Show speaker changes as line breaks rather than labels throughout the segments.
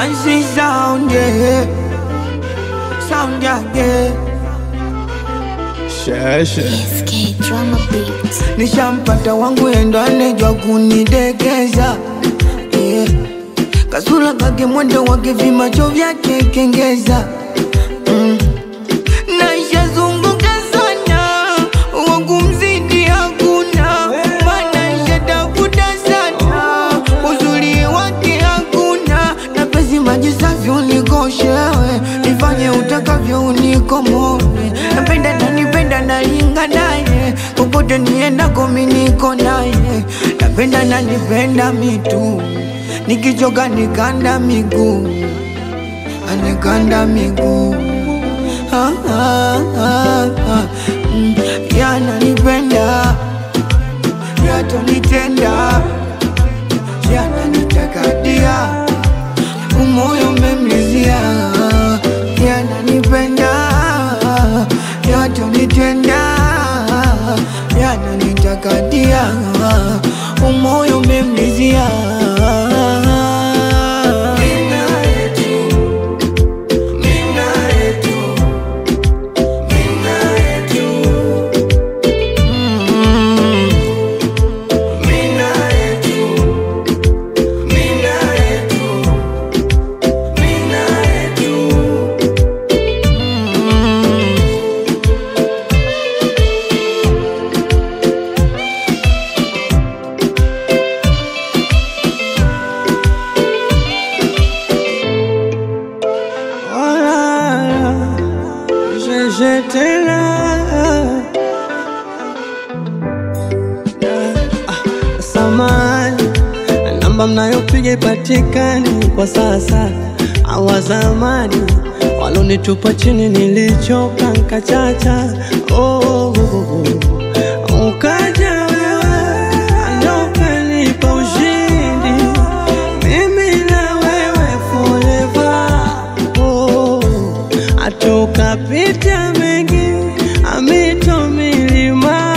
fancy sound, yeah. Sound, yeah.
SK Drama Beats.
Nishampata wangu endo anejwa kunidekeza, yeah. Kasula kake mwendo wake vimacho vyake kengeza, Naisha zunguka sana, wangu mzidi hakuna. Naisha tafuta sana, uzuri wake hakuna. Na pesi maji safi unikoshewe, nifanye utakavyo unikomoe. Napenda na nipenda na linga naye, popote nienda komi niko naye. Napenda na nipenda mitu, nikichoka nikanda miguu, anikanda miguu. Yana nipenda, yato nitenda, yana nitakadia, umoyo memlizia. Yana nipenda, yato nitenda, yana nitakadia, umoyo memlizia.
J'étais là, samani namba mnayopiga ipatikani kwa sasa. Awa zamani walonitupa chini nilichoka nkachacha. Ukaja wewe ndo ukanipa ushindi, mimi na wewe forever. Atukapita mengi, amito milima,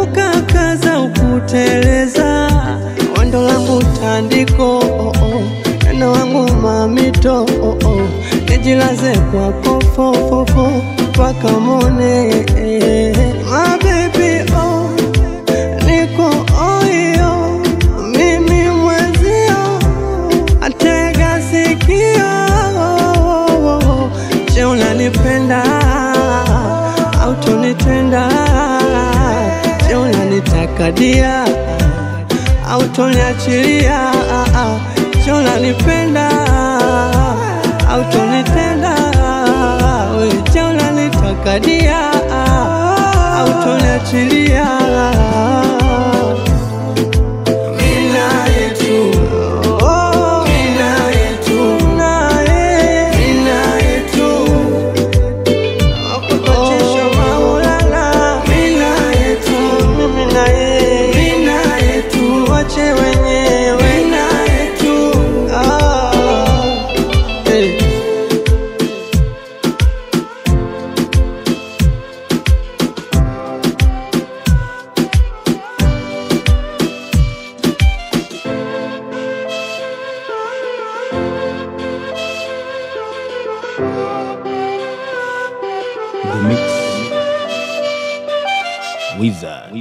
ukakaza ukuteleza. Wendo langu tandiko, neno wangu mamito, nijilaze kwako fofofo mpaka mone. My baby, niko oyo, mimi mwezio, atega sikio. Je, unanipenda au tunitenda? Je, unanitakadia au tuniachilia? Je, unanipenda au tunitenda? Je, unanitakadia au tuniachilia?
The Mix Wizard.